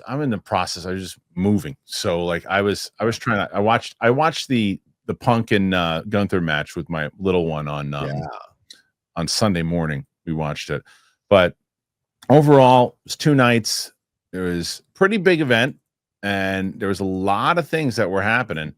I'm in the process. I was just moving. So like I was trying to I watched the Punk and Gunther match with my little one on Sunday morning. We watched it. But overall, it was 2 nights. It was a pretty big event, and there was a lot of things that were happening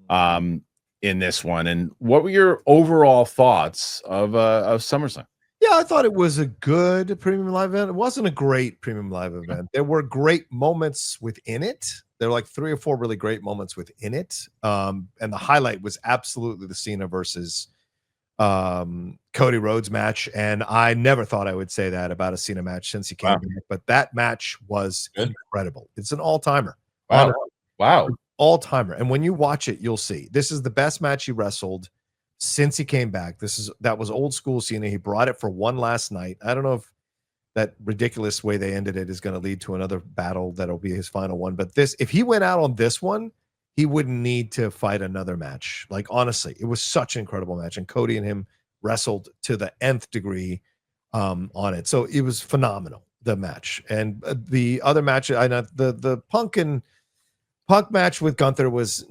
in this one. And what were your overall thoughts of SummerSlam? Yeah, I thought it was a good premium live event. It wasn't a great premium live event. There were great moments within it. There were like 3 or 4 really great moments within it. And the highlight was absolutely the Cena versus Cody Rhodes match. And I never thought I would say that about a Cena match since he came back, but that match was incredible. It's an all-timer. Wow. All-timer. And when you watch it, you'll see this is the best match he wrestled since he came back. That was old school Cena. He brought it for one last night. I don't know if that ridiculous way they ended it is going to lead to another battle that'll be his final one. But if he went out on this one, he wouldn't need to fight another match. Like, honestly, it was such an incredible match. And Cody and him wrestled to the nth degree on it. So it was phenomenal, the match. And the other match, the Punk match with Gunther was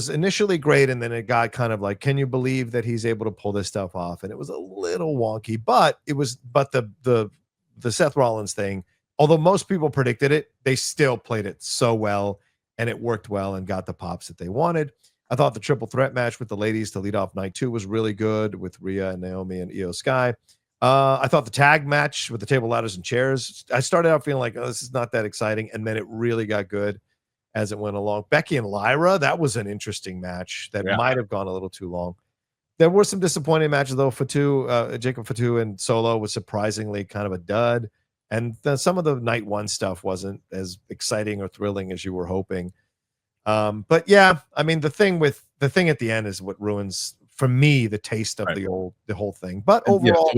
initially great, and then it got kind of like, can you believe that he's able to pull this stuff off? And it was a little wonky, but the Seth Rollins thing, although most people predicted it, they still played it so well, and it worked well and got the pops that they wanted. I thought the triple threat match with the ladies to lead off night 2 was really good with Rhea and Naomi and Io Sky. I thought the tag match with the table, ladders, and chairs, I started out feeling like, oh, this is not that exciting, and then it really got good as it went along. Becky and Lyra, that was an interesting match that might have gone a little too long. There were some disappointing matches, though. Jacob Fatu and Solo was surprisingly kind of a dud. And some of the night 1 stuff wasn't as exciting or thrilling as you were hoping. But yeah, I mean, the thing at the end is what ruins, for me, the taste of the whole thing. But overall,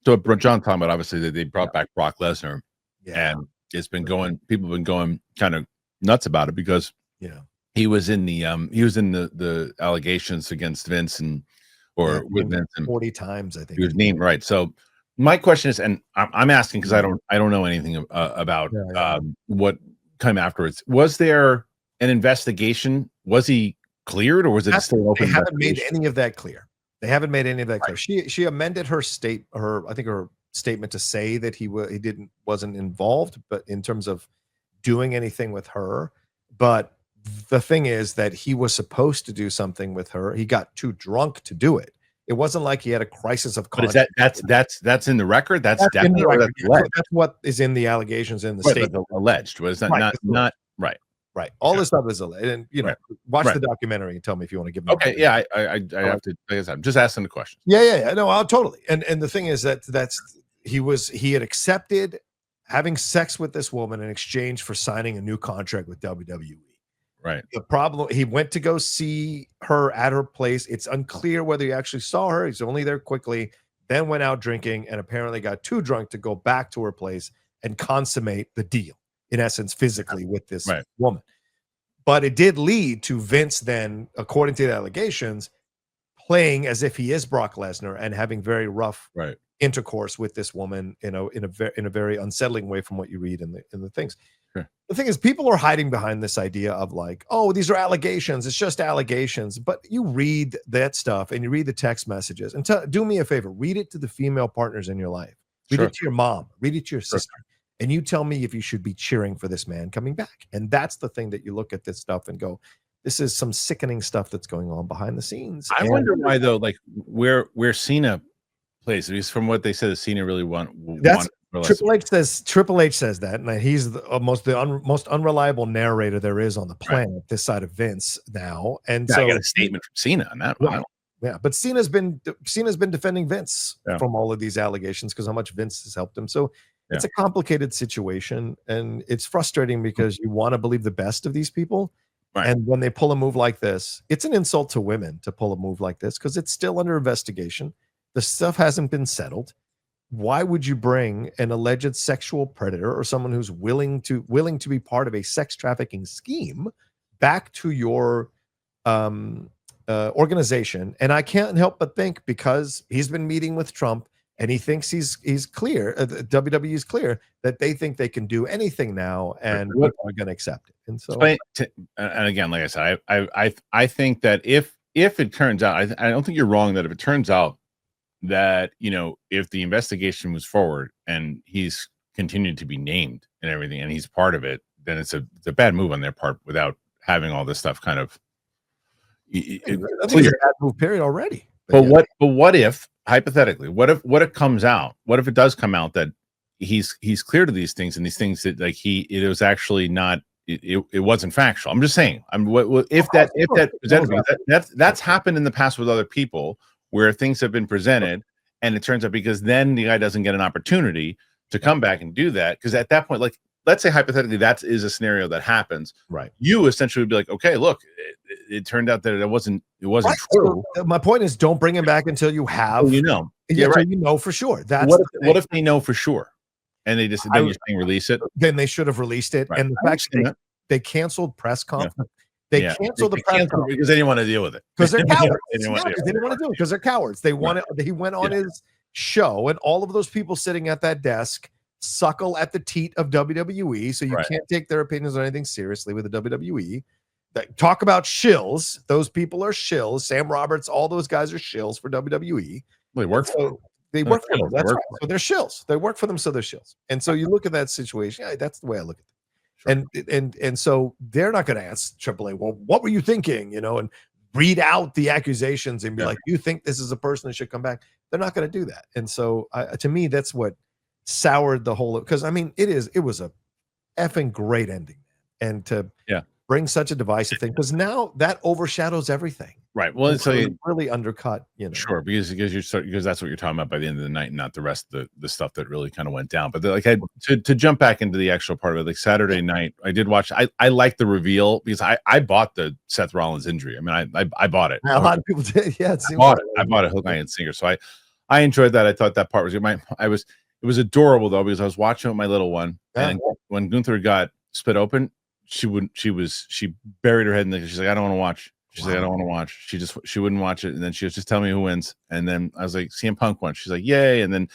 so John talking about, obviously, that they brought back Brock Lesnar, and it's been going. People have been going kind of nuts about it because he was in the allegations against Vince with Vince 40 times, I think he was named, right. So my question is, and I'm asking because I don't know anything about what came afterwards. Was there an investigation? Was he cleared, or was it still open? They haven't made any of that clear. She amended her statement to say that he wasn't involved, but in terms of doing anything with her. But the thing is that he was supposed to do something with her. He got too drunk to do it. It wasn't like he had a crisis of conscience. But that's in the record. That's definitely that's what is in the allegations in the statement. Alleged. Was that not right? Right. All this stuff is alleged. And watch the documentary and tell me if you want to give me. Okay. Yeah, I have to. I'm just asking the question. Yeah. No, totally. And the thing is that he had accepted having sex with this woman in exchange for signing a new contract with WWE. Right. The problem, he went to go see her at her place. It's unclear whether he actually saw her. He's only there quickly, then went out drinking and apparently got too drunk to go back to her place and consummate the deal, in essence, physically with this woman. But it did lead to Vince then, according to the allegations, playing as if he is Brock Lesnar and having very rough intercourse with this woman, in a very unsettling way from what you read in the things. Sure. The thing is, people are hiding behind this idea of like, oh, these are allegations. It's just allegations. But you read that stuff and you read the text messages and do me a favor, read it to the female partners in your life. Read it to your mom, read it to your sister. And you tell me if you should be cheering for this man coming back. And that's the thing that you look at this stuff and go, this is some sickening stuff that's going on behind the scenes. I wonder why, though, like where Cena plays, at least from what they said, that Cena really that's Triple H says that, and he's the most unreliable narrator there is on the planet, this side of Vince now. And so I got a statement from Cena on that one. Yeah, but Cena's been defending Vince from all of these allegations because how much Vince has helped him. So it's a complicated situation, and it's frustrating because you want to believe the best of these people. Right. And when they pull a move like this, it's an insult to women to pull a move like this because it's still under investigation. The stuff hasn't been settled. Why would you bring an alleged sexual predator or someone who's willing to be part of a sex trafficking scheme back to your organization? And I can't help but think, because he's been meeting with Trump and he thinks he's clear. WWE is clear that they think they can do anything now, and people are going to accept it. And so, and again, like I said, I think that if it turns out, I don't think you're wrong that if it turns out that, you know, if the investigation moves forward and he's continued to be named and everything, and he's part of it, then it's a bad move on their part without having all this stuff kind of clear. It's a bad move period already. But what if, hypothetically, what if it comes out? What if it does come out that he's clear to these things, and these things that like it was actually not, it wasn't factual. I'm just saying. That's happened in the past with other people where things have been presented, and it turns out, because then the guy doesn't get an opportunity to come back and do that, because at that point, like, let's say hypothetically that is a scenario that happens, right? You essentially would be like, okay, look, it turned out that it wasn't right. True. So my point is, don't bring him back until you have, well, you know, right. You know for sure. That's what if they know for sure, and they just then you're saying release it? Then they should have released it, right. And the fact that they canceled press conference. Yeah. They canceled the press conference because they didn't want to deal with it, because they're cowards. They didn't want to do it because they're cowards. They wanted. He went on his show, and all of those people sitting at that desk suckle at the teat of WWE, so you can't take their opinions or anything seriously with the WWE. Talk about shills. Those people are shills. Sam Roberts, all those guys are shills for WWE. Well, they work for them. They work for them. That's right. So they're shills. They work for them, so they're shills. And so you look at that situation. Yeah, that's the way I look at it. Sure. And so they're not going to ask AAA, well, what were you thinking? You know, and read out the accusations and be like, you think this is a person that should come back? They're not going to do that. And so to me, that's what soured the whole, because I mean, it was a effing great ending, and to bring such a divisive thing, because now that overshadows everything, right? Well, it's really undercut, you know. Sure, because that's what you're talking about by the end of the night, and not the rest of the stuff that really kind of went down. But to jump back into the actual part of it, like Saturday night, I did watch. I liked the reveal because I bought the Seth Rollins injury. I mean, I bought it. A lot of people did. Yeah, I bought it hook, line, and sinker. So I enjoyed that. I thought that part was good. It was adorable though, because I was watching with my little one, and when Gunther got split open, she buried her head in she's like, I don't want to watch. She's like, I don't want to watch. She wouldn't watch it, and then she was just telling me who wins. And then I was like, CM Punk won. She's like, yay! And then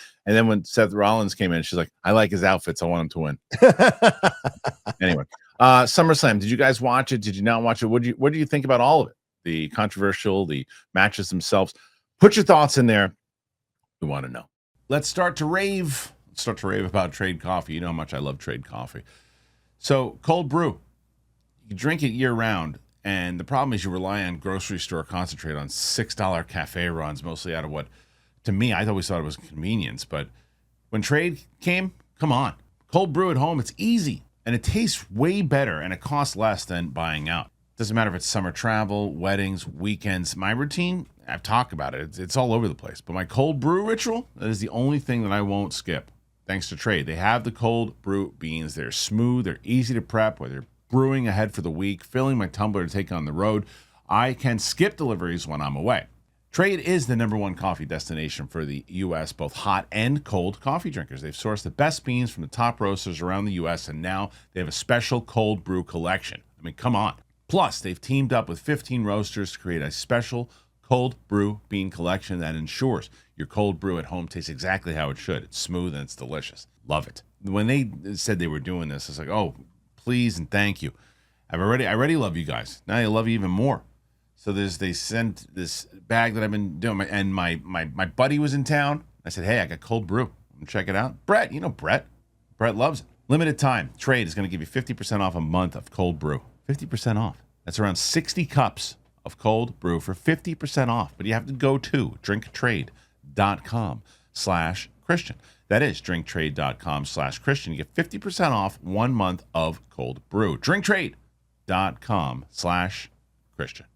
when Seth Rollins came in, she's like, I like his outfits. I want him to win. Anyway, SummerSlam. Did you guys watch it? Did you not watch it? What do you think about all of it? The controversial, the matches themselves. Put your thoughts in there. We want to know. Let's start to rave. Let's start to rave about Trade Coffee. You know how much I love Trade Coffee. So, cold brew. You drink it year round, and the problem is you rely on grocery store concentrate on $6 cafe runs, mostly out of what, to me, I always thought it was convenience. But when Trade came, come on. Cold brew at home, it's easy, and it tastes way better, and it costs less than buying out. Doesn't matter if it's summer travel, weddings, weekends. My routine, I've talked about it. It's all over the place. But my cold brew ritual, that is the only thing that I won't skip. Thanks to Trade. They have the cold brew beans. They're smooth. They're easy to prep. Whether you're brewing ahead for the week, filling my tumbler to take on the road, I can skip deliveries when I'm away. Trade is the #1 coffee destination for the U.S., both hot and cold coffee drinkers. They've sourced the best beans from the top roasters around the U.S., and now they have a special cold brew collection. I mean, come on. Plus, they've teamed up with 15 roasters to create a special cold brew bean collection that ensures your cold brew at home tastes exactly how it should. It's smooth and it's delicious. Love it. When they said they were doing this, it's like, oh, please and thank you. I already love you guys. Now I love you even more. So they sent this bag that I've been doing, and my buddy was in town. I said, hey, I got cold brew. Check it out. Brett, you know Brett. Brett loves it. Limited time. Trade is going to give you 50% off a month of cold brew. 50% off. That's around 60 cups of cold brew for 50% off. But you have to go to drinktrade.com/Christian. That is drinktrade.com/Christian. You get 50% off 1 month of cold brew. Drinktrade.com/Christian.